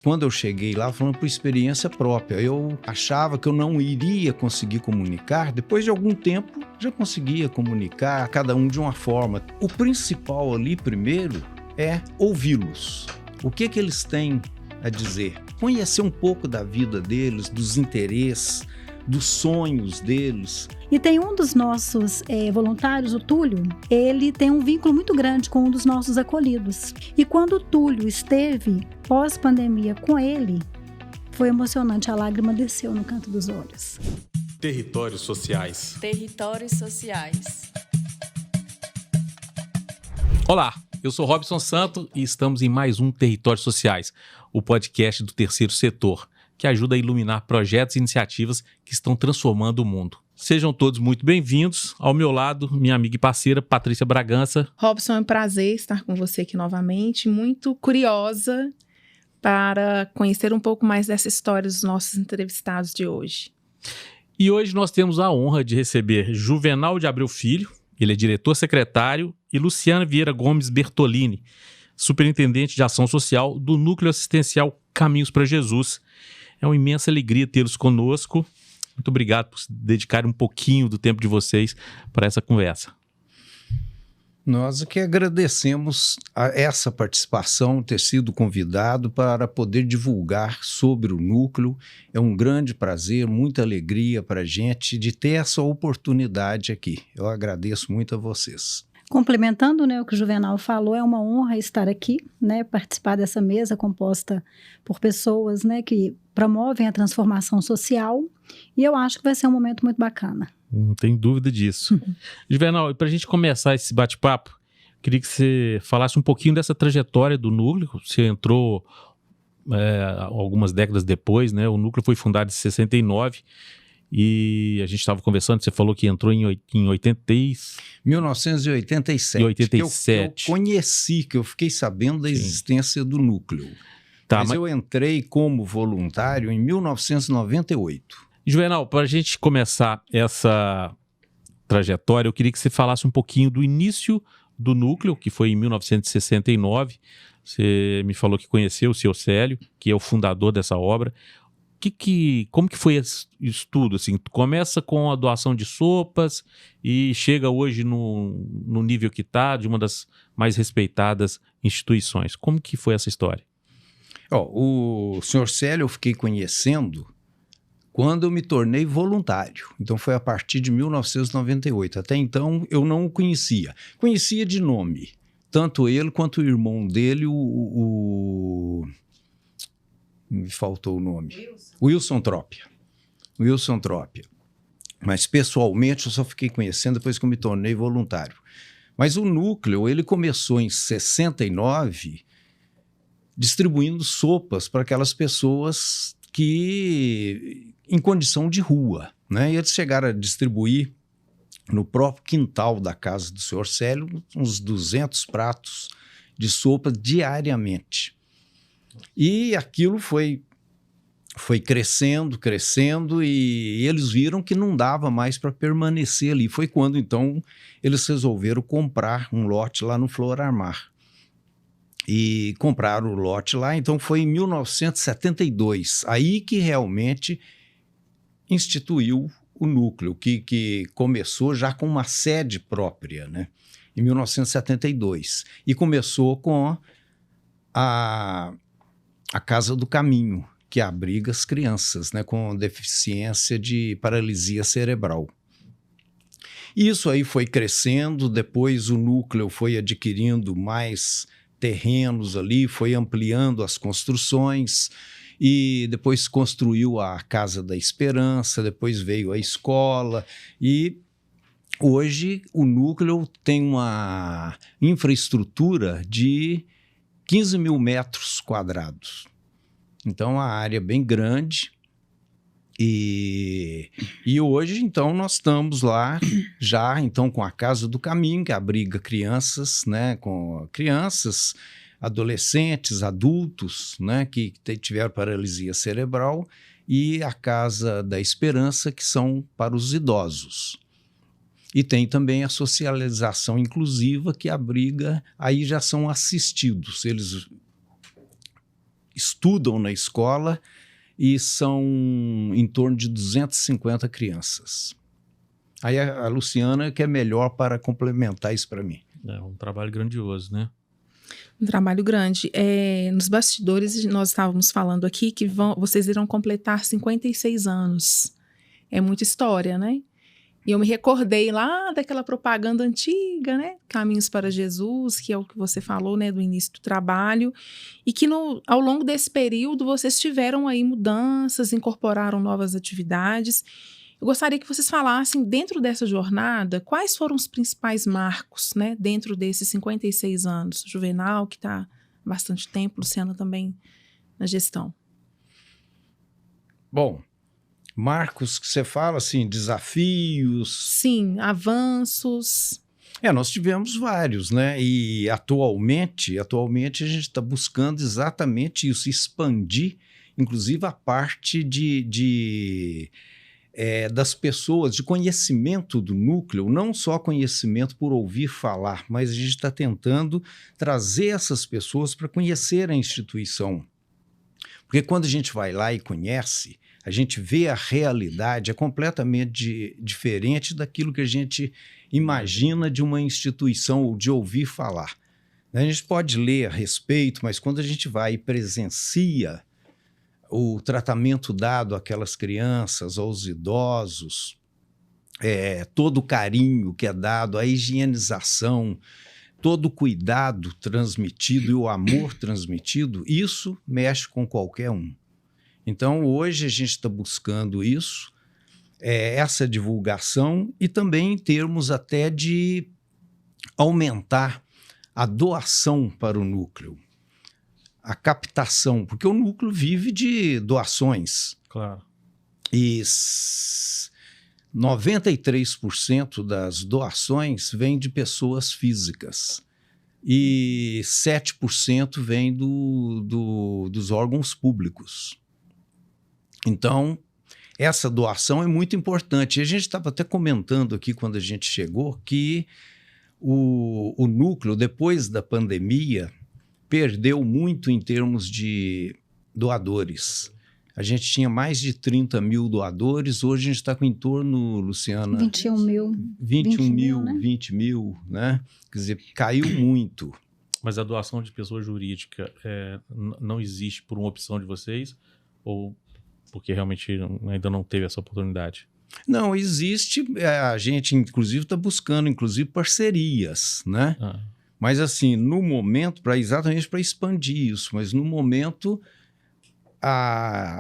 Quando eu cheguei lá, falando por experiência própria, eu achava que eu não iria conseguir comunicar. Depois de algum tempo, já conseguia comunicar, cada um de uma forma. O principal ali, primeiro, é ouvi-los. O que eles têm a dizer? Conhecer um pouco da vida deles, dos interesses, dos sonhos deles. E tem um dos nossos voluntários, o Túlio, ele tem um vínculo muito grande com um dos nossos acolhidos. E quando o Túlio esteve pós-pandemia com ele, foi emocionante, a lágrima desceu no canto dos olhos. Territórios sociais. Territórios sociais. Olá, eu sou Robson Santo e estamos em mais um Territórios Sociais, o podcast do Terceiro Setor, que ajuda a iluminar projetos e iniciativas que estão transformando o mundo. Sejam todos muito bem-vindos. Ao meu lado, minha amiga e parceira, Patrícia Bragança. Robson, é um prazer estar com você aqui novamente, muito curiosa para conhecer um pouco mais dessa história dos nossos entrevistados de hoje. E hoje nós temos a honra de receber Juvenal de Abreu Filho, ele é diretor-secretário, e Luciana Vieira Gomes Bertolini, superintendente de ação social do Núcleo Assistencial Caminhos para Jesus. É uma imensa alegria tê-los conosco. Muito obrigado por dedicar um pouquinho do tempo de vocês para essa conversa. Nós que agradecemos a essa participação, ter sido convidado para poder divulgar sobre o núcleo. É um grande prazer, muita alegria para a gente de ter essa oportunidade aqui. Eu agradeço muito a vocês. Complementando, o que o Juvenal falou, é uma honra estar aqui, participar dessa mesa composta por pessoas, que promovem a transformação social, e eu acho que vai ser um momento muito bacana. Não tem dúvida disso. Juvenal, para a gente começar esse bate-papo, queria que você falasse um pouquinho dessa trajetória do núcleo. Você entrou algumas décadas depois, o núcleo foi fundado em 69, e a gente estava conversando, você falou que entrou em 1987. 87. Que eu conheci, que eu fiquei sabendo da existência do núcleo. Mas eu entrei como voluntário em 1998. Juvenal, para a gente começar essa trajetória, eu queria que você falasse um pouquinho do início do núcleo, que foi em 1969. Você me falou que conheceu o seu Célio, que é o fundador dessa obra. Como que foi isso tudo? Assim, começa com a doação de sopas e chega hoje no nível que está, de uma das mais respeitadas instituições. Como que foi essa história? O senhor Célio eu fiquei conhecendo quando eu me tornei voluntário. Então foi a partir de 1998. Até então eu não o conhecia. Conhecia de nome. Tanto ele quanto o irmão dele, me faltou o nome. Wilson Trópia. Mas pessoalmente eu só fiquei conhecendo depois que eu me tornei voluntário. Mas o núcleo, ele começou em 69 distribuindo sopas para aquelas pessoas que em condição de rua, E eles chegaram a distribuir no próprio quintal da casa do senhor Célio uns 200 pratos de sopa diariamente. E aquilo foi crescendo e eles viram que não dava mais para permanecer ali. Foi quando, então, eles resolveram comprar um lote lá no Flor Mar. E compraram o lote lá, então foi em 1972, aí que realmente instituiu o núcleo, que começou já com uma sede própria, em 1972. E começou com a Casa do Caminho, que abriga as crianças com deficiência de paralisia cerebral. Isso aí foi crescendo, depois o núcleo foi adquirindo mais terrenos ali, foi ampliando as construções e depois construiu a Casa da Esperança, depois veio a escola e hoje o núcleo tem uma infraestrutura de 15 mil metros quadrados. Então, a área é bem grande e hoje, então, nós estamos lá já, então, com a Casa do Caminho, que abriga crianças, com crianças, adolescentes, adultos, que tiveram paralisia cerebral, e a Casa da Esperança, que são para os idosos. E tem também a socialização inclusiva, que abriga, aí já são assistidos, eles estudam na escola e são em torno de 250 crianças. Aí a Luciana que é melhor para complementar isso para mim. É um trabalho grandioso, né? Um trabalho grande. Nos bastidores, nós estávamos falando aqui que vocês irão completar 56 anos. É muita história, né? E eu me recordei lá daquela propaganda antiga, né? Caminhos para Jesus, que é o que você falou, né? Do início do trabalho. E que ao longo desse período vocês tiveram aí mudanças, incorporaram novas atividades. Eu gostaria que vocês falassem, dentro dessa jornada, quais foram os principais marcos, né? Dentro desses 56 anos. Juvenal, que está há bastante tempo, Luciana também na gestão. Bom, marcos que você fala, assim, desafios... Sim, avanços. Nós tivemos vários, né? E atualmente a gente está buscando exatamente isso, expandir, inclusive a parte das pessoas, de conhecimento do núcleo, não só conhecimento por ouvir falar, mas a gente está tentando trazer essas pessoas para conhecer a instituição. Porque quando a gente vai lá e conhece, a gente vê a realidade, é completamente diferente daquilo que a gente imagina de uma instituição ou de ouvir falar. A gente pode ler a respeito, mas quando a gente vai e presencia o tratamento dado àquelas crianças, aos idosos, todo o carinho que é dado, a higienização, todo o cuidado transmitido e o amor transmitido, isso mexe com qualquer um. Então, hoje a gente está buscando isso, essa divulgação e também em termos até de aumentar a doação para o núcleo, a captação, porque o núcleo vive de doações. Claro. E 93% das doações vêm de pessoas físicas e 7% vem dos órgãos públicos. Então, essa doação é muito importante. E a gente estava até comentando aqui quando a gente chegou que o núcleo, depois da pandemia, perdeu muito em termos de doadores. A gente tinha mais de 30 mil doadores, hoje a gente está com em torno, Luciana... 21 mil. 21 mil, né? 20 mil, né? Quer dizer, caiu muito. Mas a doação de pessoa jurídica não existe por uma opção de vocês ou porque realmente ainda não teve essa oportunidade? Não, existe, a gente inclusive está buscando parcerias, né? Mas assim, no momento, exatamente para expandir isso, mas no momento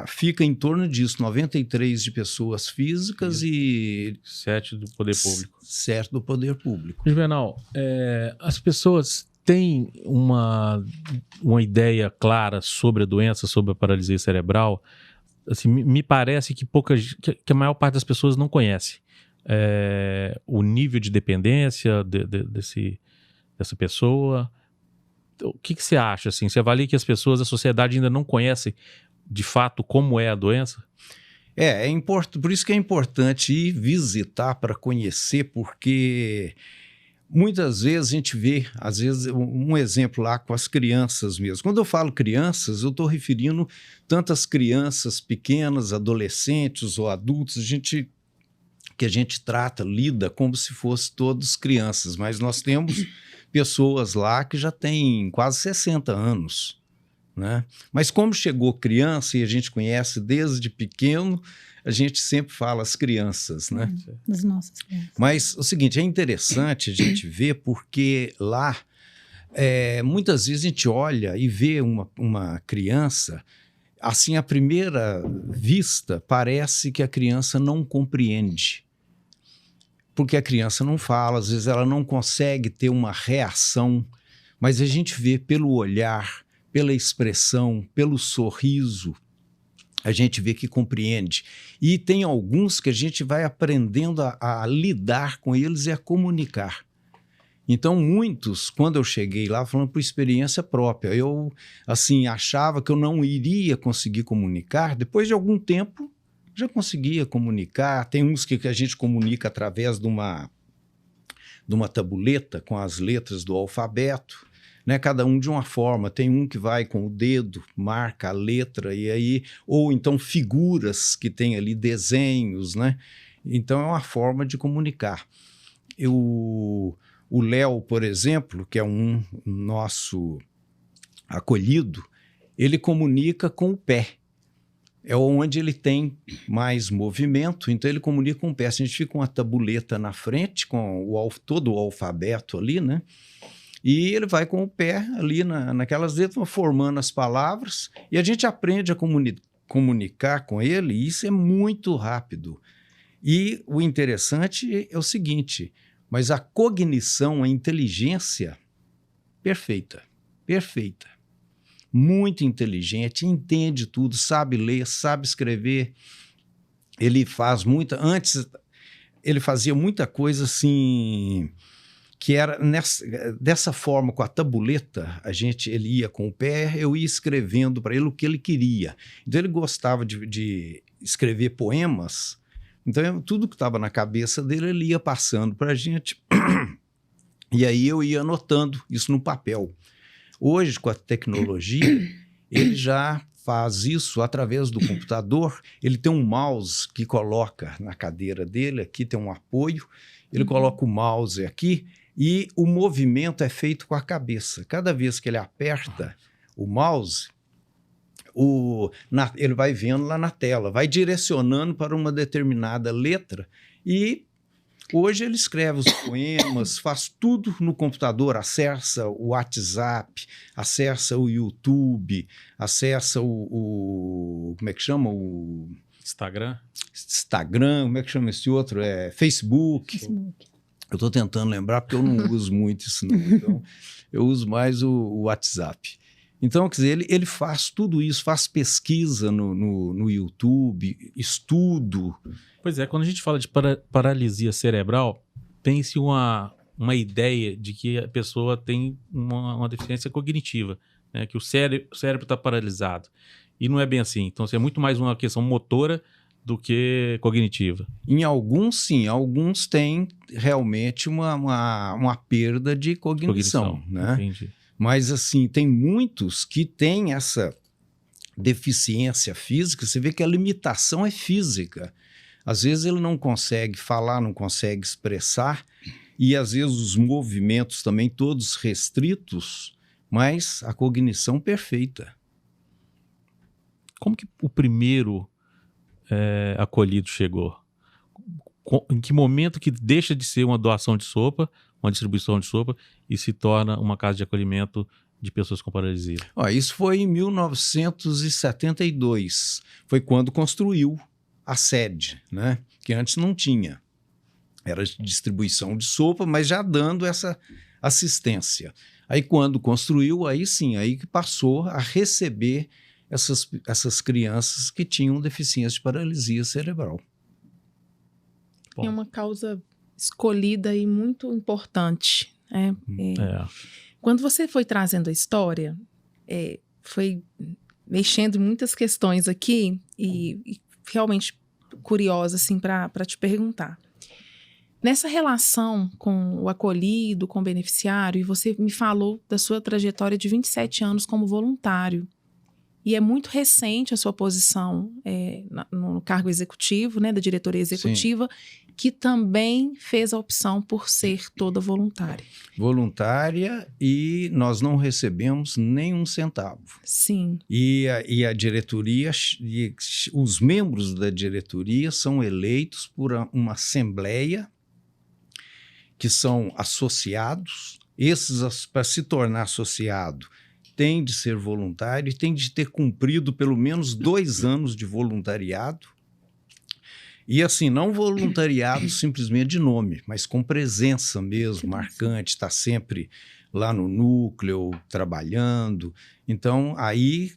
fica em torno disso, 93 de pessoas físicas e 7 do poder público. 7 do poder público. Juvenal, as pessoas têm uma ideia clara sobre a doença, sobre a paralisia cerebral? Assim, me parece que a maior parte das pessoas não conhece o nível de dependência dessa pessoa. O que você acha? Assim? Você avalia que a sociedade ainda não conhece de fato como é a doença? É importante, por isso que é importante ir visitar para conhecer, porque muitas vezes a gente vê, às vezes, um exemplo lá com as crianças mesmo. Quando eu falo crianças, eu estou referindo tantas crianças pequenas, adolescentes ou adultos, que a gente lida como se fossem todos crianças, mas nós temos pessoas lá que já têm quase 60 anos, né? Mas como chegou criança e a gente conhece desde pequeno, a gente sempre fala as crianças, né? Das nossas crianças. Mas o seguinte, é interessante a gente ver porque lá, muitas vezes a gente olha e vê uma criança, assim, à primeira vista, parece que a criança não compreende. Porque a criança não fala, às vezes ela não consegue ter uma reação, mas a gente vê pelo olhar, pela expressão, pelo sorriso, a gente vê que compreende. E tem alguns que a gente vai aprendendo a lidar com eles e a comunicar. Então, muitos, quando eu cheguei lá, falando por experiência própria, eu, assim, achava que eu não iria conseguir comunicar. Depois de algum tempo, já conseguia comunicar. Tem uns que a gente comunica através de uma tabuleta com as letras do alfabeto. né? Cada um de uma forma. Tem um que vai com o dedo, marca a letra, e aí, ou então figuras que tem ali, desenhos, né? Então é uma forma de comunicar. O Léo, por exemplo, que é um nosso acolhido, ele comunica com o pé. É onde ele tem mais movimento, então ele comunica com o pé. A gente fica com uma tabuleta na frente, com todo o alfabeto ali, né? E ele vai com o pé ali naquelas letras, formando as palavras, e a gente aprende a comunicar com ele, e isso é muito rápido. E o interessante é o seguinte, mas a cognição, a inteligência, perfeita, perfeita. Muito inteligente, entende tudo, sabe ler, sabe escrever. Ele faz antes ele fazia muita coisa assim, que era dessa forma, com a tabuleta, ele ia com o pé, eu ia escrevendo para ele o que ele queria. Então ele gostava de escrever poemas, então tudo que estava na cabeça dele, ele ia passando para a gente, e aí eu ia anotando isso no papel. Hoje, com a tecnologia, ele já faz isso através do computador. Ele tem um mouse que coloca na cadeira dele, aqui tem um apoio, ele coloca o mouse aqui e o movimento é feito com a cabeça. Cada vez que ele aperta o mouse, ele vai vendo lá na tela, vai direcionando para uma determinada letra e hoje ele escreve os poemas, faz tudo no computador, acessa o WhatsApp, acessa o YouTube, acessa como é que chama? O Instagram, como é que chama esse outro? Facebook. Eu estou tentando lembrar porque eu não uso muito isso não, então eu uso mais o WhatsApp. Então, quer dizer, ele faz tudo isso, faz pesquisa no YouTube, estudo. Pois é, quando a gente fala de paralisia cerebral, tem-se uma ideia de que a pessoa tem uma deficiência cognitiva, né? Que o cérebro está paralisado. E não é bem assim. Então, é muito mais uma questão motora do que cognitiva. Em alguns, sim. Alguns têm realmente uma perda de cognição, né? Entendi. Mas, assim, tem muitos que têm essa deficiência física. Você vê que a limitação é física. Às vezes ele não consegue falar, não consegue expressar, e às vezes os movimentos também todos restritos, mas a cognição perfeita. Como que o primeiro acolhido chegou? Em que momento que deixa de ser uma doação de sopa, uma distribuição de sopa, e se torna uma casa de acolhimento de pessoas com paralisia? Isso foi em 1972, foi quando construiu a sede, né? Que antes não tinha. Era distribuição de sopa, mas já dando essa assistência. Aí quando construiu, aí sim, aí que passou a receber essas crianças que tinham deficiência de paralisia cerebral. Bom. É uma causa escolhida e muito importante. Quando você foi trazendo a história, foi mexendo em muitas questões aqui e realmente curiosa assim, para te perguntar. Nessa relação com o acolhido, com o beneficiário, e você me falou da sua trajetória de 27 anos como voluntário. E é muito recente a sua posição no cargo executivo, né, da diretoria executiva, sim, que também fez a opção por ser toda voluntária. Voluntária, e nós não recebemos nenhum centavo. Sim. E a diretoria, os membros da diretoria são eleitos por uma assembleia, que são associados. Esses, para se tornar associado, tem de ser voluntário e tem de ter cumprido pelo menos 2 anos de voluntariado. E assim, não voluntariado simplesmente de nome, mas com presença mesmo, marcante, está sempre lá no núcleo, trabalhando. Então, aí,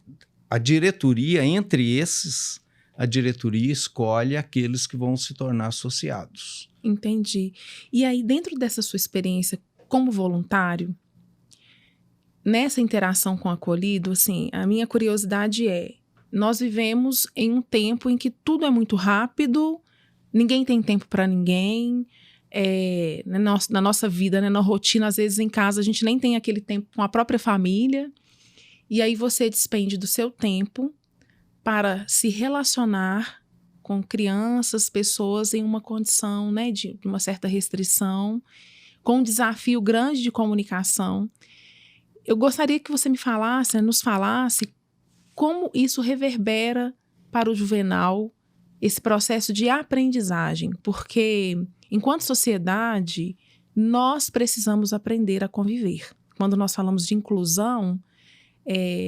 a diretoria, entre esses, a diretoria escolhe aqueles que vão se tornar associados. Entendi. E aí, dentro dessa sua experiência como voluntário, nessa interação com o acolhido, assim, a minha curiosidade nós vivemos em um tempo em que tudo é muito rápido, ninguém tem tempo para ninguém, na nossa vida, né, na rotina, às vezes em casa a gente nem tem aquele tempo com a própria família, e aí você despende do seu tempo para se relacionar com crianças, pessoas em uma condição, né, de uma certa restrição, com um desafio grande de comunicação. Eu gostaria que você nos falasse como isso reverbera para o juvenal, esse processo de aprendizagem, porque enquanto sociedade, nós precisamos aprender a conviver. Quando nós falamos de inclusão,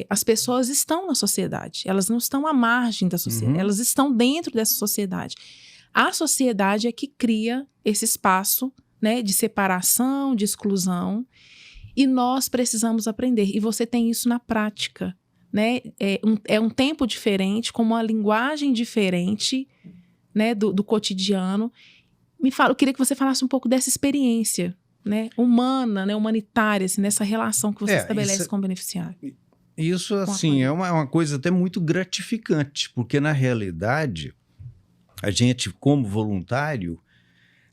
as pessoas estão na sociedade, elas não estão à margem da sociedade, elas estão dentro dessa sociedade. A sociedade é que cria esse espaço, né, de separação, de exclusão, e nós precisamos aprender. E você tem isso na prática, né? É um tempo diferente, com uma linguagem diferente, né, do cotidiano. Eu queria que você falasse um pouco dessa experiência, né, humana, né, humanitária, assim, nessa relação que você estabelece com o beneficiário. Isso, assim, é uma coisa até muito gratificante, porque, na realidade, a gente, como voluntário,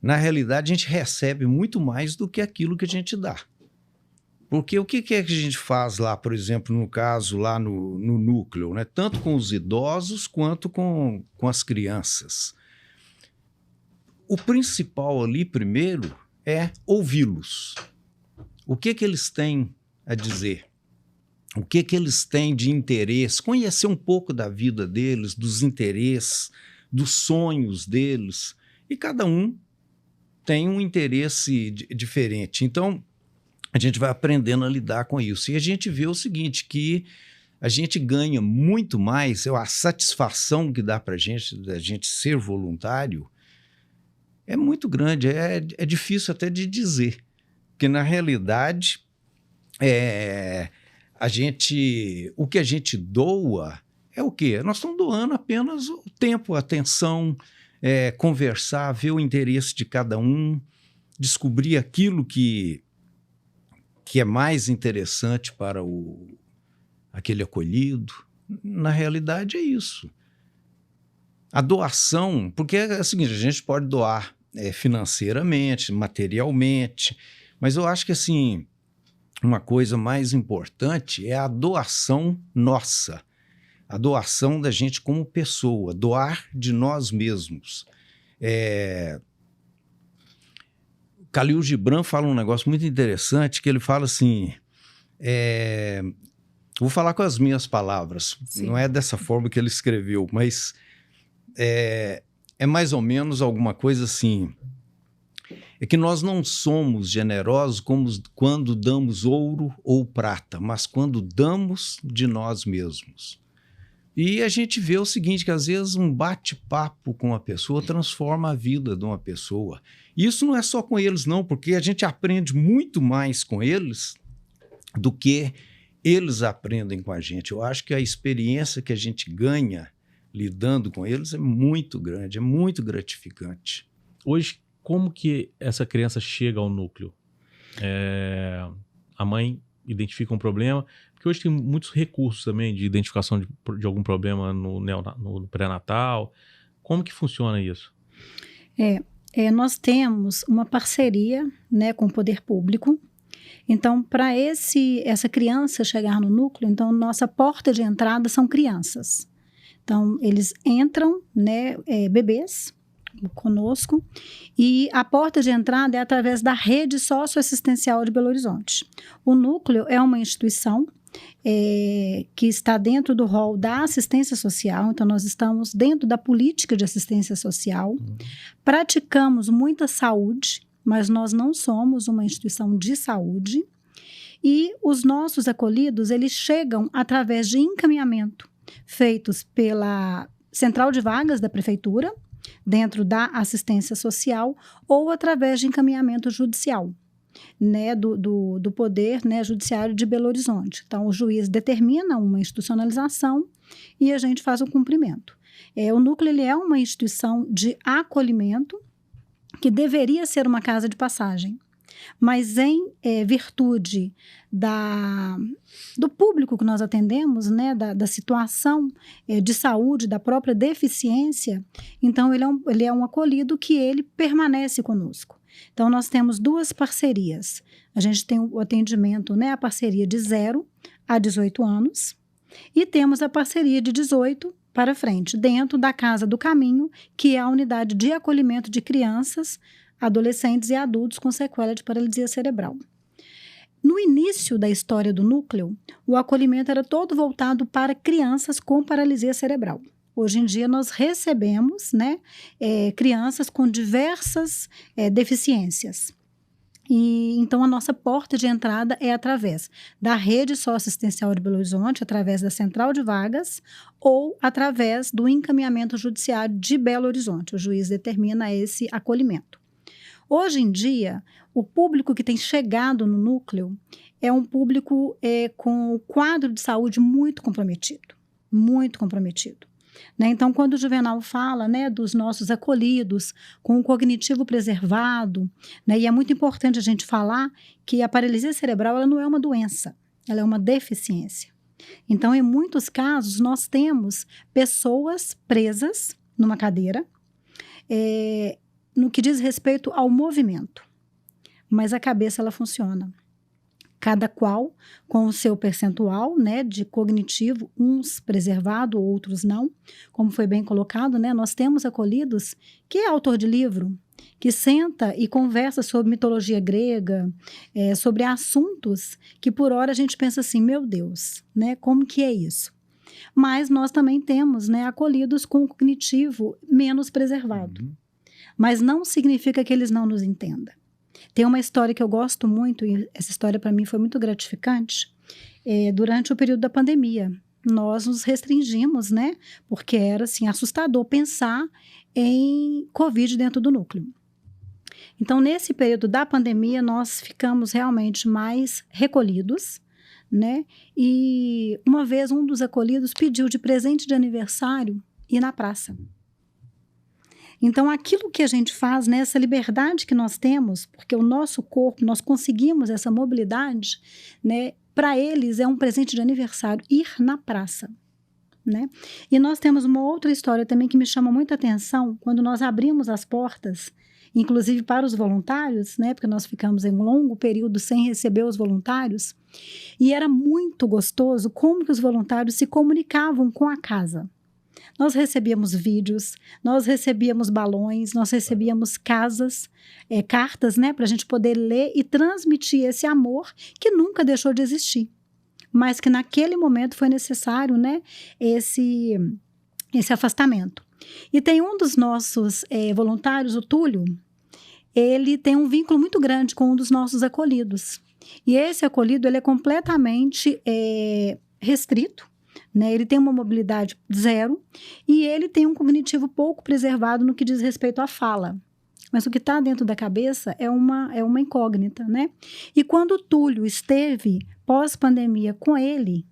na realidade, a gente recebe muito mais do que aquilo que a gente dá. Porque o que é que a gente faz lá, por exemplo, no caso, lá no núcleo, né? Tanto com os idosos quanto com as crianças. O principal ali, primeiro, é ouvi-los. O que eles têm a dizer? O que eles têm de interesse? Conhecer um pouco da vida deles, dos interesses, dos sonhos deles. E cada um tem um interesse diferente. Então, a gente vai aprendendo a lidar com isso. E a gente vê o seguinte, que a gente ganha muito mais, a satisfação que dá para a gente, da gente ser voluntário, é muito grande, é difícil até de dizer. Porque, na realidade, o que a gente doa é o quê? Nós estamos doando apenas o tempo, a atenção, conversar, ver o interesse de cada um, descobrir aquilo que é mais interessante para aquele acolhido. Na realidade, é isso. A doação, porque é o seguinte, a gente pode doar financeiramente, materialmente, mas eu acho que, assim, uma coisa mais importante é a doação nossa, a doação da gente como pessoa, doar de nós mesmos. Khalil Gibran fala um negócio muito interessante, que ele fala assim, vou falar com as minhas palavras, Sim. Não é dessa forma que ele escreveu, mas é mais ou menos alguma coisa assim, é que nós não somos generosos como quando damos ouro ou prata, mas quando damos de nós mesmos. E a gente vê o seguinte, que às vezes um bate-papo com uma pessoa transforma a vida de uma pessoa. E isso não é só com eles, não, porque a gente aprende muito mais com eles do que eles aprendem com a gente. Eu acho que a experiência que a gente ganha lidando com eles é muito grande, é muito gratificante. Hoje, como que essa criança chega ao núcleo? A mãe identifica um problema, porque hoje tem muitos recursos também de identificação de algum problema no pré-natal. Como que funciona isso? Nós temos uma parceria, né, com o poder público. Então, para essa criança chegar no núcleo, então, nossa porta de entrada são crianças. Então, eles entram, né, bebês, conosco, e a porta de entrada é através da rede socioassistencial de Belo Horizonte. O núcleo é uma instituição que está dentro do rol da assistência social, então nós estamos dentro da política de assistência social, praticamos muita saúde, mas nós não somos uma instituição de saúde, e os nossos acolhidos, eles chegam através de encaminhamento feitos pela central de vagas da prefeitura, dentro da assistência social, ou através de encaminhamento judicial, né, do Poder, né, Judiciário de Belo Horizonte. Então, o juiz determina uma institucionalização e a gente faz o cumprimento. O núcleo ele é uma instituição de acolhimento que deveria ser uma casa de passagem, mas em virtude do público que nós atendemos, né, da situação de saúde, da própria deficiência, então ele é um acolhido que ele permanece conosco. Então, nós temos 2 parcerias. A gente tem o atendimento, né, a parceria de 0 a 18 anos e temos a parceria de 18 para frente, dentro da Casa do Caminho, que é a unidade de acolhimento de crianças, adolescentes e adultos com sequela de paralisia cerebral. No início da história do núcleo, o acolhimento era todo voltado para crianças com paralisia cerebral. Hoje em dia, nós recebemos, né, crianças com diversas deficiências. E, então, a nossa porta de entrada é através da rede socioassistencial de Belo Horizonte, através da central de vagas ou através do encaminhamento judiciário de Belo Horizonte. O juiz determina esse acolhimento. Hoje em dia, o público que tem chegado no núcleo é um público com o quadro de saúde muito comprometido, muito comprometido. Né? Então, quando o Juvenal fala, né, dos nossos acolhidos com o cognitivo preservado, né, e é muito importante a gente falar que a paralisia cerebral ela não é uma doença, ela é uma deficiência. Então, em muitos casos, nós temos pessoas presas numa cadeira, no que diz respeito ao movimento, mas a cabeça ela funciona. Cada qual com o seu percentual, né, de cognitivo, uns preservado, outros não, como foi bem colocado, né, nós temos acolhidos que é autor de livro, que senta e conversa sobre mitologia grega, sobre assuntos que por hora a gente pensa assim, meu Deus, né, como que é isso? Mas nós também temos, né, acolhidos com o cognitivo menos preservado, mas não significa que eles não nos entendam. Tem uma história que eu gosto muito, e essa história para mim foi muito gratificante. Durante o período da pandemia, nós nos restringimos, né? Porque era, assim, assustador pensar em Covid dentro do núcleo. Então, nesse período da pandemia, nós ficamos realmente mais recolhidos, né? E uma vez um dos acolhidos pediu de presente de aniversário ir na praça. Então, aquilo que a gente faz, né, essa liberdade que nós temos, porque o nosso corpo, nós conseguimos essa mobilidade, né, para eles é um presente de aniversário, ir na praça, né? E nós temos uma outra história também que me chama muita atenção, quando nós abrimos as portas, inclusive para os voluntários, né, porque nós ficamos em um longo período sem receber os voluntários, e era muito gostoso como que os voluntários se comunicavam com a casa. Nós recebíamos vídeos, nós recebíamos balões, nós recebíamos cartas, né, para a gente poder ler e transmitir esse amor que nunca deixou de existir, mas que naquele momento foi necessário, né, esse afastamento. E tem um dos nossos voluntários, o Túlio, ele tem um vínculo muito grande com um dos nossos acolhidos. E esse acolhido ele é completamente restrito, né? Ele tem uma mobilidade 0 e ele tem um cognitivo pouco preservado no que diz respeito à fala. Mas o que está dentro da cabeça é uma incógnita, né? E quando o Túlio esteve pós-pandemia com ele,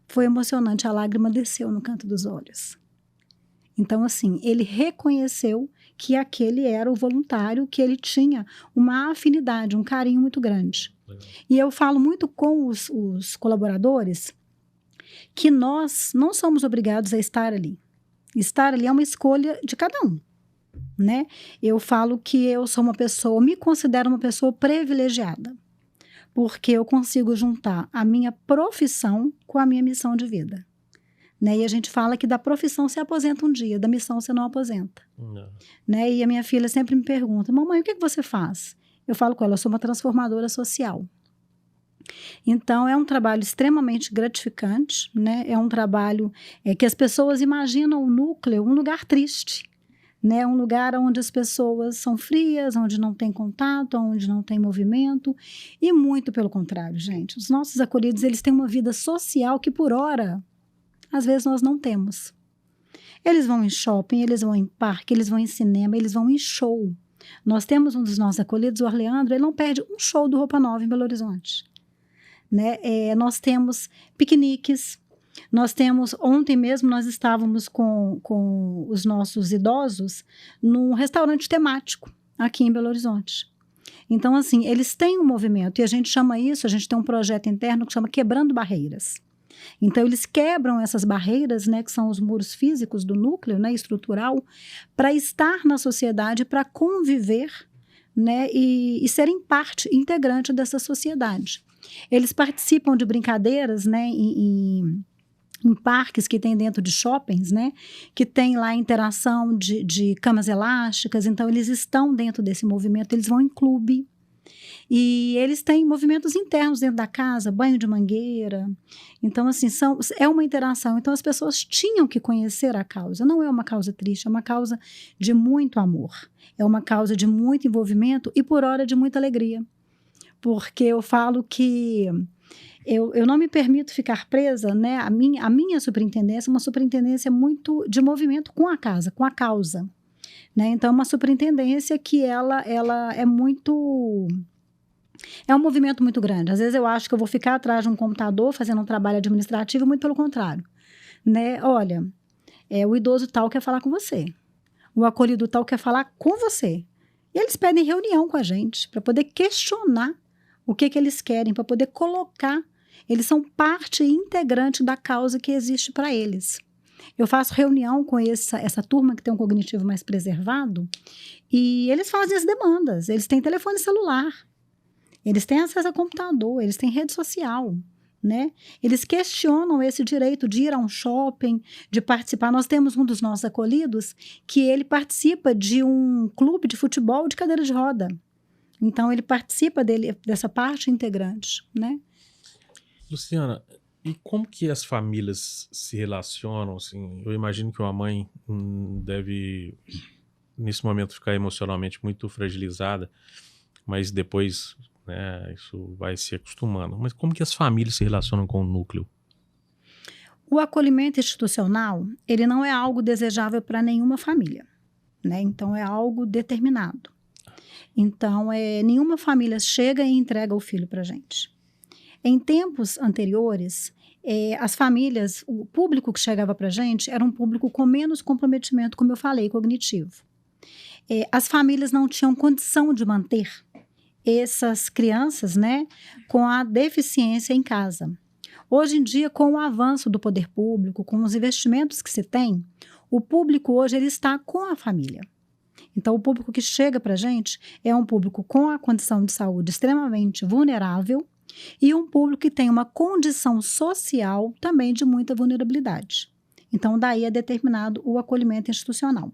foi emocionante, a lágrima desceu no canto dos olhos. Então, assim, ele reconheceu que aquele era o voluntário, que ele tinha uma afinidade, um carinho muito grande. E eu falo muito com os colaboradores que nós não somos obrigados a estar ali. Estar ali é uma escolha de cada um, né? Eu falo que eu sou me considero uma pessoa privilegiada, porque eu consigo juntar a minha profissão com a minha missão de vida. Né? E a gente fala que da profissão se aposenta um dia, da missão você não aposenta. Não. Né? E a minha filha sempre me pergunta, mamãe, o que você faz? Eu falo com ela, eu sou uma transformadora social. Então, é um trabalho extremamente gratificante, né? É um trabalho que as pessoas imaginam o núcleo um lugar triste, né? Um lugar onde as pessoas são frias, onde não tem contato, onde não tem movimento, e muito pelo contrário, gente. Os nossos acolhidos, eles têm uma vida social que, por hora, às vezes nós não temos. Eles vão em shopping, eles vão em parque, eles vão em cinema, eles vão em show. Nós temos um dos nossos acolhidos, o Orleandro, ele não perde um show do Roupa Nova em Belo Horizonte. Né? Nós temos piqueniques, ontem mesmo nós estávamos com os nossos idosos num restaurante temático aqui em Belo Horizonte. Então, assim, eles têm um movimento e a gente tem um projeto interno que chama Quebrando Barreiras. Então, eles quebram essas barreiras, né, que são os muros físicos do núcleo, né, estrutural, para estar na sociedade, para conviver, né, e serem parte integrante dessa sociedade. Eles participam de brincadeiras, né, em parques que tem dentro de shoppings, né, que tem lá interação de camas elásticas, então eles estão dentro desse movimento, eles vão em clube, e eles têm movimentos internos dentro da casa, banho de mangueira, então assim, é uma interação, então as pessoas tinham que conhecer a causa, não é uma causa triste, é uma causa de muito amor, é uma causa de muito envolvimento e por hora de muita alegria, porque eu falo que eu não me permito ficar presa, né? A minha superintendência é uma superintendência muito de movimento com a casa, com a causa, né? Então, uma superintendência que ela é muito... É um movimento muito grande. Às vezes eu acho que eu vou ficar atrás de um computador fazendo um trabalho administrativo, muito pelo contrário, né? Olha, o idoso tal quer falar com você, o acolhido tal quer falar com você. E eles pedem reunião com a gente para poder questionar o que eles querem, para poder colocar. Eles são parte integrante da causa que existe para eles. Eu faço reunião com essa turma que tem um cognitivo mais preservado e eles fazem as demandas. Eles têm telefone celular, eles têm acesso a computador, eles têm rede social, né? Eles questionam esse direito de ir a um shopping, de participar. Nós temos um dos nossos acolhidos que ele participa de um clube de futebol de cadeira de roda. Então, ele participa dessa parte integrante, né? Luciana, e como que as famílias se relacionam? Assim, eu imagino que uma mãe deve, nesse momento, ficar emocionalmente muito fragilizada, mas depois, né, isso vai se acostumando. Mas como que as famílias se relacionam com o núcleo? O acolhimento institucional, ele não é algo desejável para nenhuma família, né? Então, é algo determinado. Então, nenhuma família chega e entrega o filho para a gente. Em tempos anteriores, as famílias, o público que chegava para a gente era um público com menos comprometimento, como eu falei, cognitivo. As famílias não tinham condição de manter essas crianças, né, com a deficiência em casa. Hoje em dia, com o avanço do poder público, com os investimentos que se tem, o público hoje ele está com a família. Então, o público que chega para a gente é um público com a condição de saúde extremamente vulnerável e um público que tem uma condição social também de muita vulnerabilidade. Então, daí é determinado o acolhimento institucional.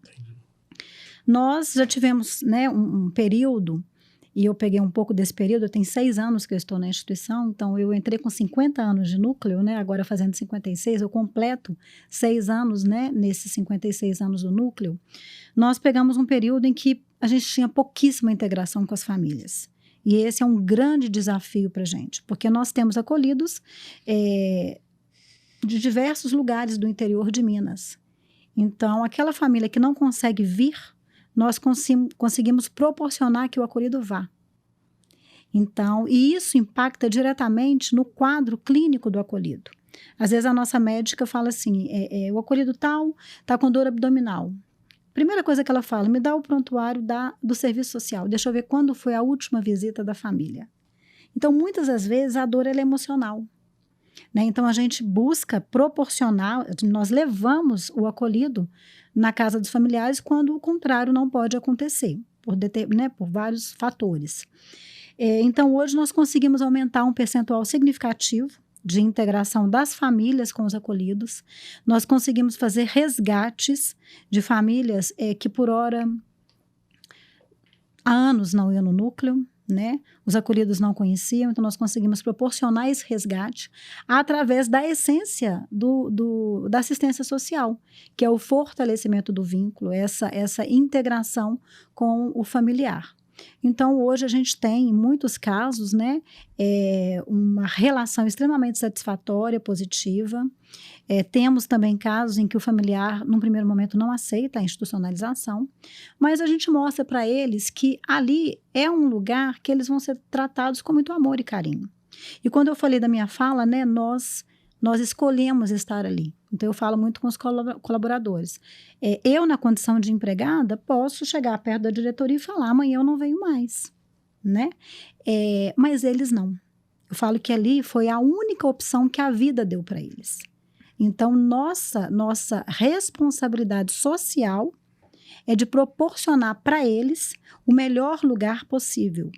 Nós já tivemos, né, um período, e eu peguei um pouco desse período, eu tenho 6 anos que eu estou na instituição, então eu entrei com 50 anos de núcleo, né, agora fazendo 56, eu completo 6 anos, né, nesses 56 anos do núcleo. Nós pegamos um período em que a gente tinha pouquíssima integração com as famílias. E esse é um grande desafio para a gente, porque nós temos acolhidos de diversos lugares do interior de Minas. Então, aquela família que não consegue vir, nós conseguimos proporcionar que o acolhido vá. Então, e isso impacta diretamente no quadro clínico do acolhido. Às vezes a nossa médica fala assim, o acolhido tal está com dor abdominal. Primeira coisa que ela fala, me dá o prontuário do serviço social, deixa eu ver quando foi a última visita da família. Então, muitas das vezes, a dor ela é emocional, né? Então, a gente busca proporcionar, nós levamos o acolhido na casa dos familiares quando o contrário não pode acontecer, por vários fatores. Então, hoje nós conseguimos aumentar um percentual significativo de integração das famílias com os acolhidos. Nós conseguimos fazer resgates de famílias que, por hora, há anos não iam no núcleo, né? Os acolhidos não conheciam, então nós conseguimos proporcionar esse resgate através da essência da assistência social, que é o fortalecimento do vínculo, essa integração com o familiar. Então, hoje a gente tem, em muitos casos, né, uma relação extremamente satisfatória, positiva. Temos também casos em que o familiar, num primeiro momento, não aceita a institucionalização, mas a gente mostra para eles que ali é um lugar que eles vão ser tratados com muito amor e carinho. E quando eu falei da minha fala, né, nós escolhemos estar ali. Então, eu falo muito com os colaboradores. Eu, na condição de empregada, posso chegar perto da diretoria e falar, amanhã eu não venho mais, né? Mas eles não. Eu falo que ali foi a única opção que a vida deu para eles. Então, nossa responsabilidade social é de proporcionar para eles o melhor lugar possível.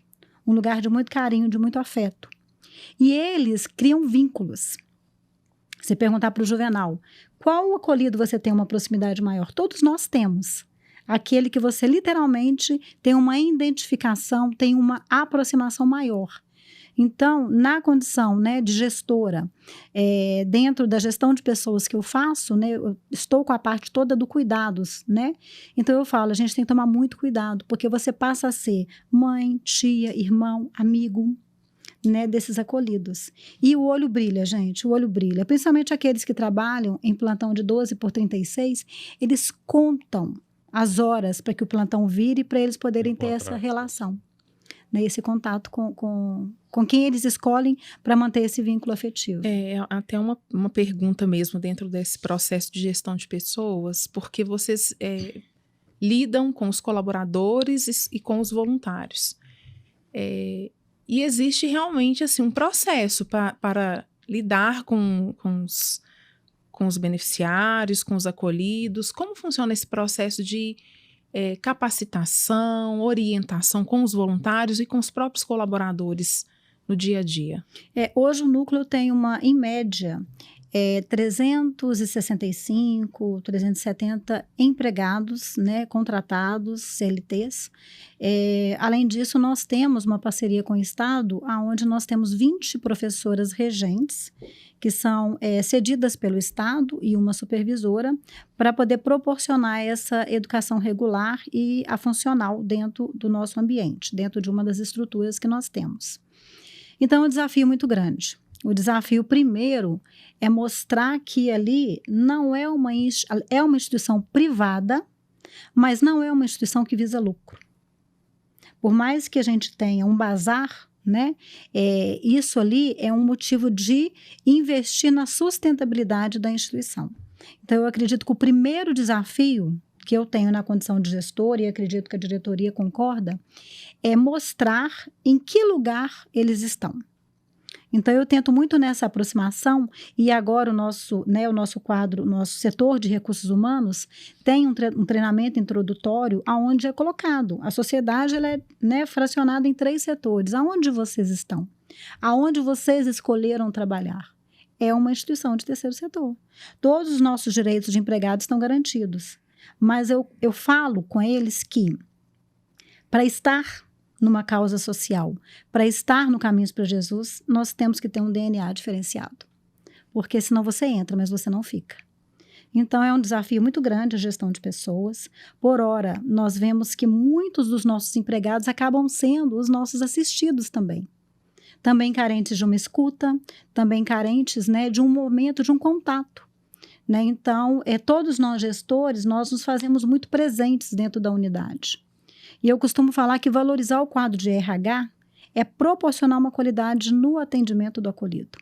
Um lugar de muito carinho, de muito afeto. E eles criam vínculos. Se perguntar para o Juvenal, qual acolhido você tem uma proximidade maior? Todos nós temos. Aquele que você literalmente tem uma identificação, tem uma aproximação maior. Então, na condição, né, de gestora, dentro da gestão de pessoas que eu faço, né, eu estou com a parte toda do cuidados, né? Então, eu falo, a gente tem que tomar muito cuidado, porque você passa a ser mãe, tia, irmão, amigo, né, desses acolhidos. E o olho brilha, gente, o olho brilha. Principalmente aqueles que trabalham em plantão de 12 por 36, eles contam as horas para que o plantão vire, para eles poderem ter essa relação. Né, esse contato com quem eles escolhem para manter esse vínculo afetivo. Até uma pergunta mesmo dentro desse processo de gestão de pessoas, porque vocês lidam com os colaboradores e com os voluntários. E existe realmente assim, um processo para lidar com os beneficiários, com os acolhidos. Como funciona esse processo de capacitação, orientação com os voluntários e com os próprios colaboradores no dia a dia? Hoje o núcleo tem em média, 365, 370 empregados, né, contratados, CLTs. Além disso, nós temos uma parceria com o Estado, onde nós temos 20 professoras regentes, que são cedidas pelo Estado e uma supervisora, para poder proporcionar essa educação regular e a funcional dentro do nosso ambiente, dentro de uma das estruturas que nós temos. Então, é um desafio muito grande. O desafio primeiro é mostrar que ali não é uma instituição privada, mas não é uma instituição que visa lucro. Por mais que a gente tenha um bazar, né, isso ali é um motivo de investir na sustentabilidade da instituição. Então, eu acredito que o primeiro desafio que eu tenho na condição de gestora, e acredito que a diretoria concorda, é mostrar em que lugar eles estão. Então, eu tento muito nessa aproximação, e agora o nosso quadro, o nosso setor de recursos humanos, tem um treinamento introdutório onde é colocado. A sociedade ela é, né, fracionada em 3 setores. Aonde vocês estão? Aonde vocês escolheram trabalhar? É uma instituição de terceiro setor. Todos os nossos direitos de empregados estão garantidos. Mas eu falo com eles que, para estar numa causa social, para estar no Caminhos para Jesus, nós temos que ter um DNA diferenciado. Porque senão você entra, mas você não fica. Então, é um desafio muito grande a gestão de pessoas. Por ora, nós vemos que muitos dos nossos empregados acabam sendo os nossos assistidos também. Também carentes de uma escuta, também carentes, né, de um momento, de um contato. Né? Então, todos nós gestores, nós nos fazemos muito presentes dentro da unidade. E eu costumo falar que valorizar o quadro de RH é proporcionar uma qualidade no atendimento do acolhido.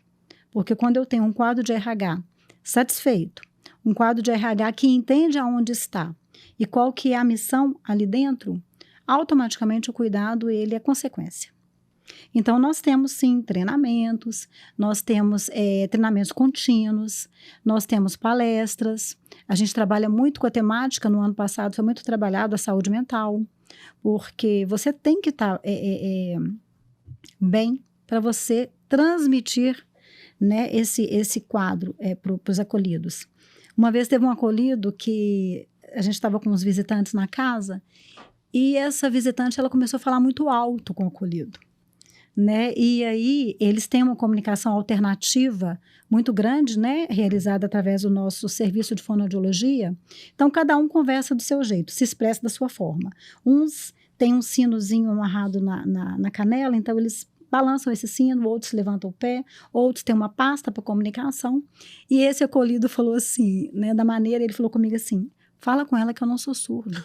Porque quando eu tenho um quadro de RH satisfeito, um quadro de RH que entende aonde está e qual que é a missão ali dentro, automaticamente o cuidado ele é consequência. Então, nós temos, sim, treinamentos, nós temos treinamentos contínuos, nós temos palestras, a gente trabalha muito com a temática, no ano passado foi muito trabalhado a saúde mental, porque você tem que estar bem para você transmitir, né, esse quadro para os acolhidos. Uma vez teve um acolhido que a gente estava com uns visitantes na casa e essa visitante ela começou a falar muito alto com o acolhido. Né? E aí eles têm uma comunicação alternativa muito grande, né? Realizada através do nosso serviço de fonoaudiologia. Então, cada um conversa do seu jeito, se expressa da sua forma. Uns têm um sinozinho amarrado na canela, então eles balançam esse sino, outros levantam o pé, outros têm uma pasta para comunicação. E esse acolhido falou assim, né? Da maneira, ele falou comigo assim, fala com ela que eu não sou surdo.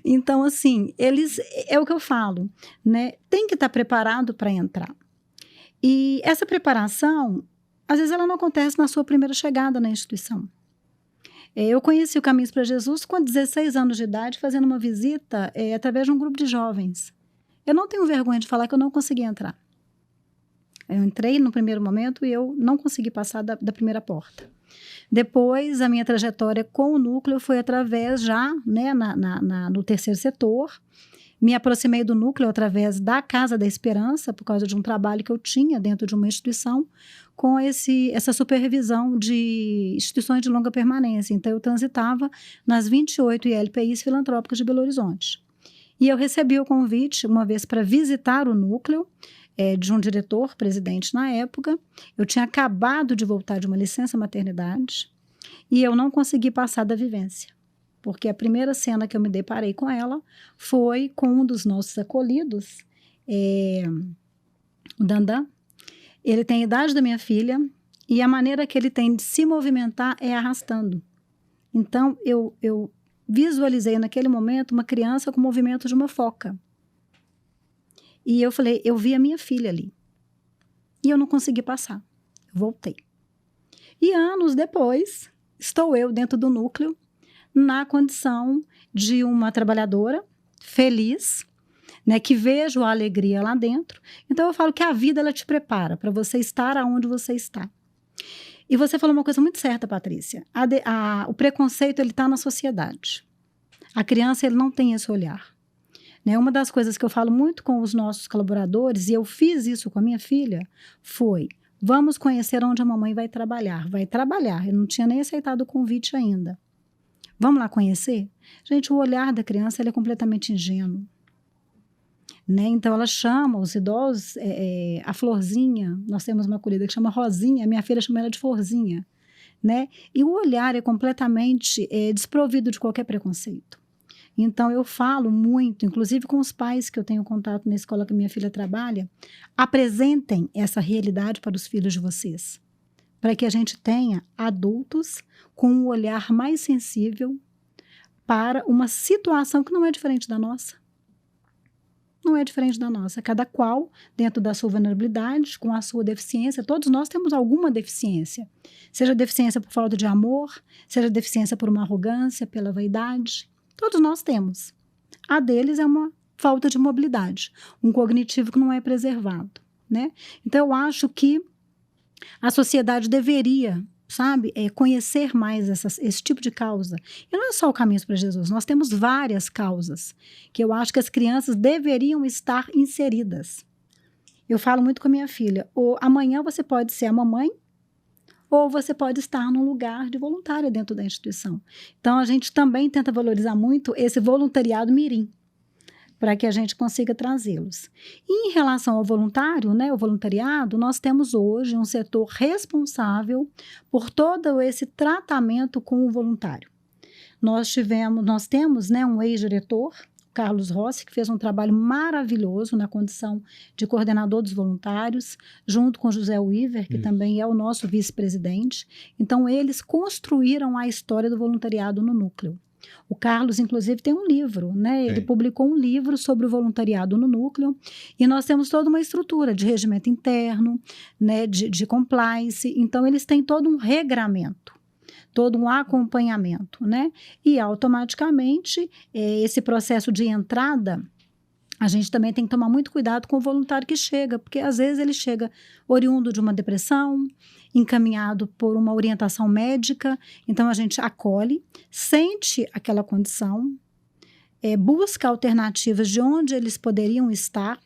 Então, assim, é o que eu falo, né? Tem que estar preparado para entrar. E essa preparação, às vezes ela não acontece na sua primeira chegada na instituição. Eu conheci o Caminhos para Jesus com 16 anos de idade, fazendo uma visita através de um grupo de jovens. Eu não tenho vergonha de falar que eu não consegui entrar. Eu entrei no primeiro momento e eu não consegui passar da primeira porta. Depois, a minha trajetória com o núcleo foi através já, né, no terceiro setor. Me aproximei do núcleo através da Casa da Esperança, por causa de um trabalho que eu tinha dentro de uma instituição, com essa supervisão de instituições de longa permanência. Então, eu transitava nas 28 ILPIs filantrópicas de Belo Horizonte. E eu recebi o convite, uma vez, para visitar o núcleo, de um diretor, presidente na época. Eu tinha acabado de voltar de uma licença maternidade e eu não consegui passar da vivência, porque a primeira cena que eu me deparei com ela foi com um dos nossos acolhidos, o Dandan. Ele tem a idade da minha filha e a maneira que ele tem de se movimentar é arrastando. Então, eu visualizei naquele momento uma criança com o movimento de uma foca. E eu falei, eu vi a minha filha ali. E eu não consegui passar. Eu voltei. E anos depois, estou eu dentro do núcleo, na condição de uma trabalhadora feliz, né, que vejo a alegria lá dentro. Então, eu falo que a vida, ela te prepara para você estar aonde você está. E você falou uma coisa muito certa, Patrícia. O preconceito, ele está na sociedade. A criança, ele não tem esse olhar. Né? Uma das coisas que eu falo muito com os nossos colaboradores, e eu fiz isso com a minha filha, foi: vamos conhecer onde a mamãe vai trabalhar. Vai trabalhar. Eu não tinha nem aceitado o convite ainda. Vamos lá conhecer? Gente, o olhar da criança, ele é completamente ingênuo. Né? Então, ela chama os idosos, a Florzinha. Nós temos uma acolhida que chama Rosinha, minha filha chama ela de Florzinha. Né? E o olhar é completamente desprovido de qualquer preconceito. Então, eu falo muito, inclusive com os pais que eu tenho contato na escola que minha filha trabalha, apresentem essa realidade para os filhos de vocês, para que a gente tenha adultos com um olhar mais sensível para uma situação que não é diferente da nossa. Não é diferente da nossa. Cada qual, dentro da sua vulnerabilidade, com a sua deficiência, todos nós temos alguma deficiência. Seja deficiência por falta de amor, seja deficiência por uma arrogância, pela vaidade. Todos nós temos. A deles é uma falta de mobilidade, um cognitivo que não é preservado, né? Então, eu acho que a sociedade deveria, sabe, conhecer mais esse tipo de causa. E não é só o Caminhos para Jesus, nós temos várias causas que eu acho que as crianças deveriam estar inseridas. Eu falo muito com a minha filha, amanhã você pode ser a mamãe, ou você pode estar num lugar de voluntária dentro da instituição. Então, a gente também tenta valorizar muito esse voluntariado mirim, para que a gente consiga trazê-los. E em relação ao voluntário, né, o voluntariado, nós temos hoje um setor responsável por todo esse tratamento com o voluntário. Nós temos, né, um ex-diretor, Carlos Rossi, que fez um trabalho maravilhoso na condição de coordenador dos voluntários, junto com José Weaver, que também é o nosso vice-presidente. Então, eles construíram a história do voluntariado no núcleo. O Carlos, inclusive, tem um livro, né? Ele publicou um livro sobre o voluntariado no núcleo, e nós temos toda uma estrutura de regimento interno, né? de compliance. Então, eles têm todo um regramento, todo um acompanhamento, né? E automaticamente, esse processo de entrada, a gente também tem que tomar muito cuidado com o voluntário que chega, porque às vezes ele chega oriundo de uma depressão, encaminhado por uma orientação médica. Então, a gente acolhe, sente aquela condição, busca alternativas de onde eles poderiam estar,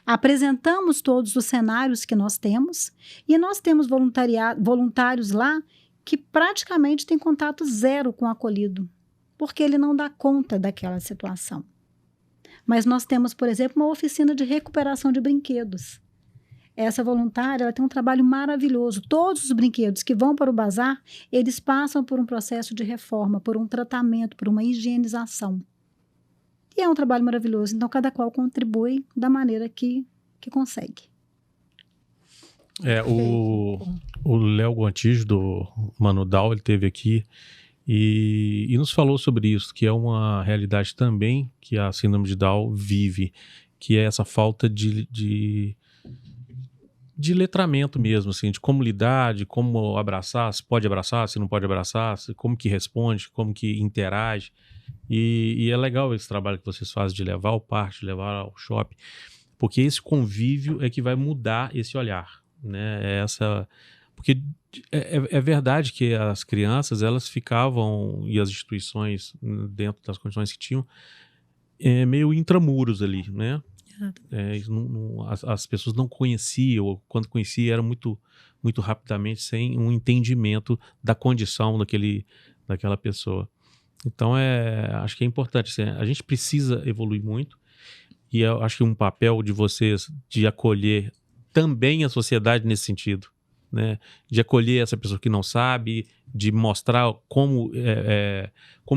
apresentamos todos os cenários que nós temos, e nós temos voluntários lá que praticamente tem contato zero com o acolhido, porque ele não dá conta daquela situação. Mas nós temos, por exemplo, uma oficina de recuperação de brinquedos. Essa voluntária, ela tem um trabalho maravilhoso. Todos os brinquedos que vão para o bazar, eles passam por um processo de reforma, por um tratamento, por uma higienização. E é um trabalho maravilhoso. Então, cada qual contribui da maneira que consegue. O Léo Gontijo, do Mano Dal, ele esteve aqui e nos falou sobre isso, que é uma realidade também que a síndrome de Down vive, que é essa falta de letramento mesmo, assim, de como lidar, de como abraçar, se pode abraçar, se não pode abraçar, como que responde, como que interage. E é legal esse trabalho que vocês fazem de levar ao parque, de levar ao shopping, porque esse convívio é que vai mudar esse olhar, né? Porque é verdade que as crianças, elas ficavam, e as instituições, dentro das condições que tinham, meio intramuros ali, né? As pessoas não conheciam, ou quando conheciam era muito, muito rapidamente, sem um entendimento da condição daquela pessoa. Então, acho que é importante. Assim, a gente precisa evoluir muito, e eu acho que um papel de vocês de acolher também a sociedade nesse sentido, né? De acolher essa pessoa que não sabe, de mostrar como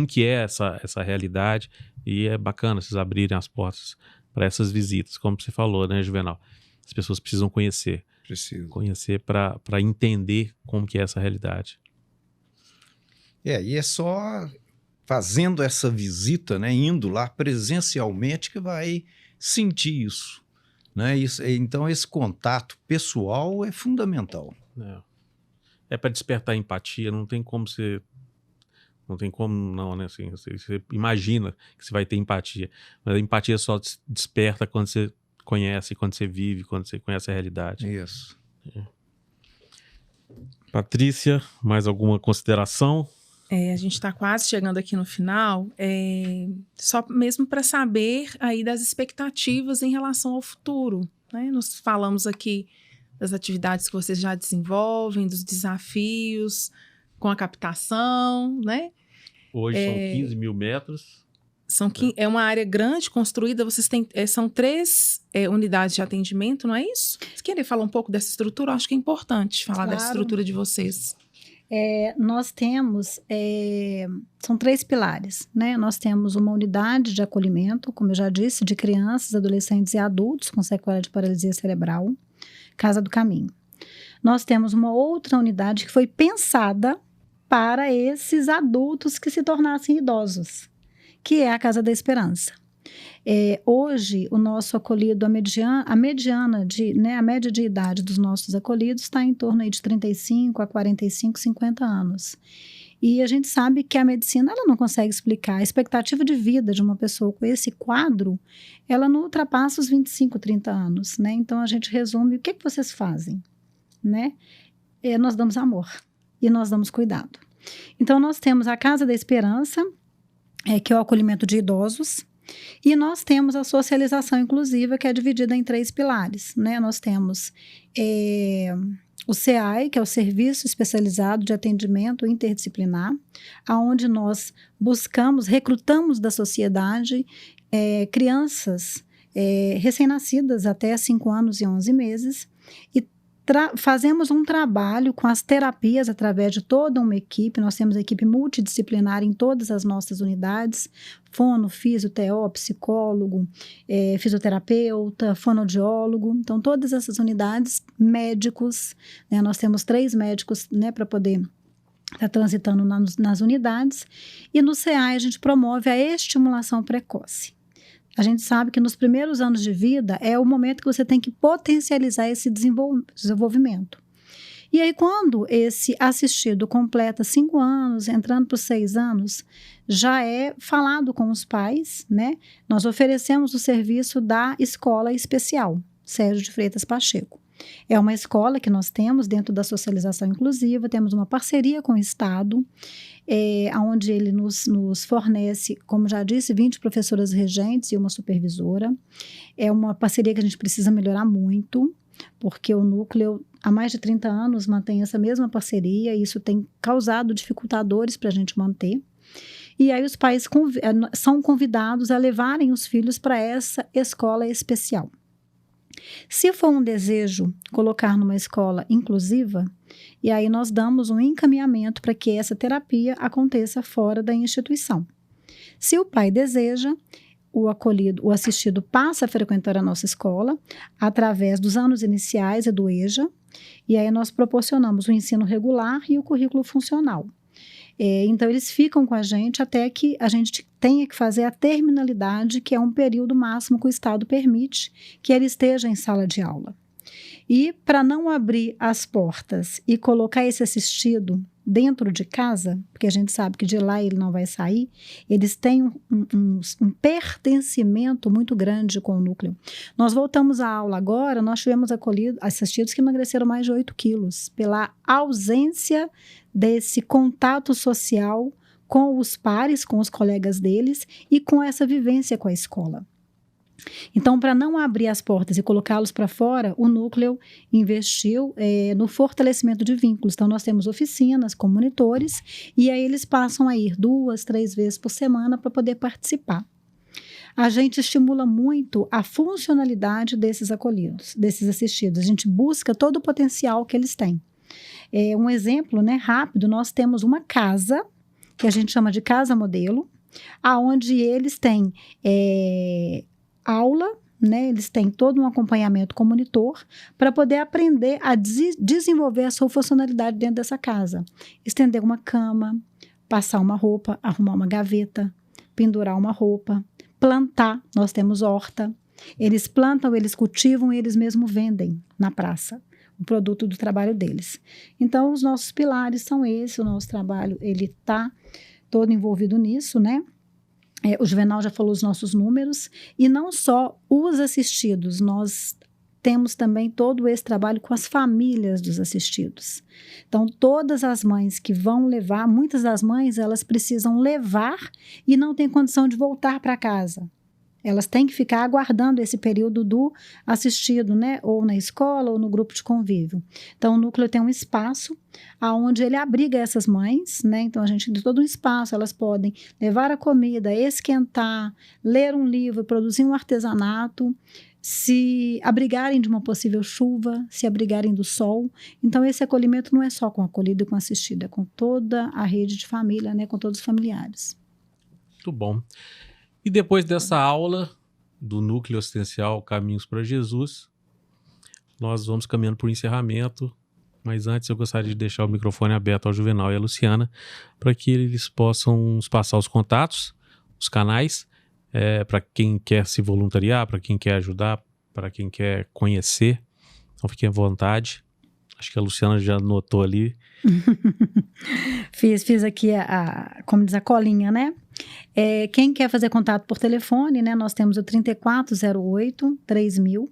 que é essa realidade, e é bacana vocês abrirem as portas para essas visitas, como você falou, né, Juvenal? As pessoas precisam conhecer. Conhecer para entender como que é essa realidade. E é só fazendo essa visita, né, indo lá presencialmente, que vai sentir isso, né? Então, esse contato pessoal é fundamental. É para despertar empatia, não tem como você... Não tem como não, né? Assim, você imagina que você vai ter empatia, mas a empatia só desperta quando você conhece, quando você vive, quando você conhece a realidade. Isso. Patrícia, mais alguma consideração? A gente está quase chegando aqui no final, só mesmo para saber aí das expectativas em relação ao futuro, né? Nós falamos aqui das atividades que vocês já desenvolvem, dos desafios com a captação, né? Hoje são 15 mil metros. É uma área grande, construída, vocês têm, são 3 unidades de atendimento, não é isso? Vocês querem falar um pouco dessa estrutura? Eu acho que é importante falar dessa estrutura de vocês. Nós temos, são 3 pilares, né? Nós temos uma unidade de acolhimento, como eu já disse, de crianças, adolescentes e adultos com sequela de paralisia cerebral, Casa do Caminho. Nós temos uma outra unidade que foi pensada para esses adultos que se tornassem idosos, que é a Casa da Esperança. Hoje, o nosso acolhido, a média de idade dos nossos acolhidos está em torno aí de 35 a 45, 50 anos. E a gente sabe que a medicina ela não consegue explicar. A expectativa de vida de uma pessoa com esse quadro, ela não ultrapassa os 25, 30 anos, né? Então, a gente resume, o que vocês fazem? Né? Nós damos amor e nós damos cuidado. Então, nós temos a Casa da Esperança, que é o acolhimento de idosos, e nós temos a socialização inclusiva, que é dividida em 3 pilares, né? Nós temos o CEAI, que é o Serviço Especializado de Atendimento Interdisciplinar, onde nós recrutamos da sociedade crianças recém-nascidas até 5 anos e 11 meses, e fazemos um trabalho com as terapias através de toda uma equipe. Nós temos equipe multidisciplinar em todas as nossas unidades, fono, fisio, TO, psicólogo, fisioterapeuta, fonoaudiólogo. Então, todas essas unidades, médicos, né? Nós temos 3 médicos, né, para poder estar transitando nas unidades. E no CEAI a gente promove a estimulação precoce. A gente sabe que nos primeiros anos de vida é o momento que você tem que potencializar esse desenvolvimento. E aí, quando esse assistido completa 5 anos, entrando para os 6 anos, já é falado com os pais, né? Nós oferecemos o serviço da Escola Especial, Sérgio de Freitas Pacheco. É uma escola que nós temos dentro da socialização inclusiva, temos uma parceria com o Estado, onde ele nos fornece, como já disse, 20 professoras regentes e uma supervisora. É uma parceria que a gente precisa melhorar muito, porque o núcleo, há mais de 30 anos, mantém essa mesma parceria, e isso tem causado dificultadores para a gente manter. E aí os pais são convidados a levarem os filhos para essa escola especial. Se for um desejo colocar numa escola inclusiva, e aí nós damos um encaminhamento para que essa terapia aconteça fora da instituição. Se o pai deseja, o assistido passa a frequentar a nossa escola através dos anos iniciais e do EJA, e aí nós proporcionamos o ensino regular e o currículo funcional. Então, eles ficam com a gente até que a gente tenha que fazer a terminalidade, que é um período máximo que o Estado permite que ele esteja em sala de aula. E para não abrir as portas e colocar esse assistido dentro de casa, porque a gente sabe que de lá ele não vai sair, eles têm um pertencimento muito grande com o núcleo. Nós voltamos à aula agora, nós tivemos assistidos que emagreceram mais de 8 quilos, pela ausência desse contato social com os pares, com os colegas deles e com essa vivência com a escola. Então, para não abrir as portas e colocá-los para fora, o núcleo investiu no fortalecimento de vínculos. Então, nós temos oficinas com monitores e aí eles passam a ir 2, 3 vezes por semana para poder participar. A gente estimula muito a funcionalidade desses acolhidos, desses assistidos. A gente busca todo o potencial que eles têm. Um exemplo, né, rápido, nós temos uma casa, que a gente chama de casa modelo, aonde eles têm aula, né, eles têm todo um acompanhamento com o monitor para poder aprender a desenvolver a sua funcionalidade dentro dessa casa. Estender uma cama, passar uma roupa, arrumar uma gaveta, pendurar uma roupa, plantar, nós temos horta. Eles plantam, eles cultivam e eles mesmos vendem na praça o produto do trabalho deles. Então, os nossos pilares são esses, o nosso trabalho, ele está todo envolvido nisso, né? O Juvenal já falou os nossos números, e não só os assistidos, nós temos também todo esse trabalho com as famílias dos assistidos. Então, todas as mães que vão levar, muitas das mães, elas precisam levar e não têm condição de voltar para casa. Elas têm que ficar aguardando esse período do assistido, né? Ou na escola ou no grupo de convívio. Então, o núcleo tem um espaço onde ele abriga essas mães, né? Então, a gente tem todo um espaço, elas podem levar a comida, esquentar, ler um livro, produzir um artesanato, se abrigarem de uma possível chuva, se abrigarem do sol. Então, esse acolhimento não é só com acolhido e com assistido, é com toda a rede de família, né? Com todos os familiares. Muito bom. E depois dessa aula do Núcleo Assistencial Caminhos para Jesus, nós vamos caminhando para o encerramento, mas antes eu gostaria de deixar o microfone aberto ao Juvenal e à Luciana para que eles possam nos passar os contatos, os canais, para quem quer se voluntariar, para quem quer ajudar, para quem quer conhecer. Então fiquem à vontade. Acho que a Luciana já anotou ali. Fiz aqui como diz, a colinha, né? Quem quer fazer contato por telefone, né? Nós temos o 3408-3000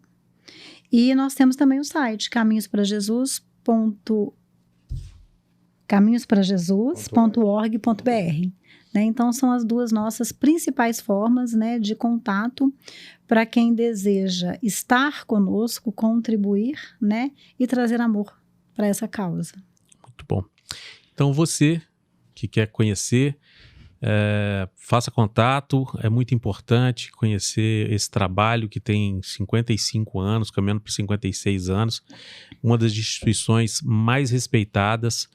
e nós temos também o site caminhosprajesus.org.br, né? Então, são as duas nossas principais formas, né, de contato para quem deseja estar conosco, contribuir, né, e trazer amor para essa causa. Muito bom. Então, você que quer conhecer, faça contato, é muito importante conhecer esse trabalho que tem 55 anos, caminhando para 56 anos, uma das instituições mais respeitadas,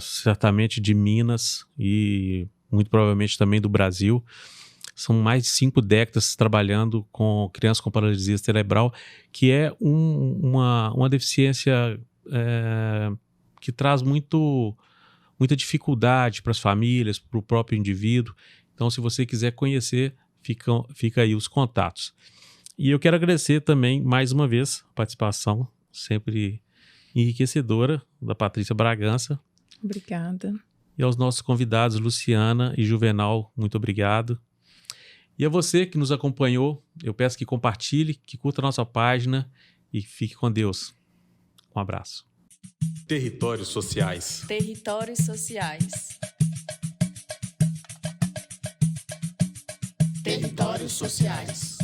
certamente de Minas e muito provavelmente também do Brasil. São mais de 5 décadas trabalhando com crianças com paralisia cerebral, que é uma deficiência que traz muita dificuldade para as famílias, para o próprio indivíduo. Então, se você quiser conhecer, fica aí os contatos. E eu quero agradecer também, mais uma vez, a participação sempre enriquecedora da Patrícia Bragança. Obrigada. E aos nossos convidados, Luciana e Juvenal, muito obrigado. E a você que nos acompanhou, eu peço que compartilhe, que curta a nossa página e fique com Deus. Um abraço. Territórios sociais. Territórios sociais. Territórios sociais.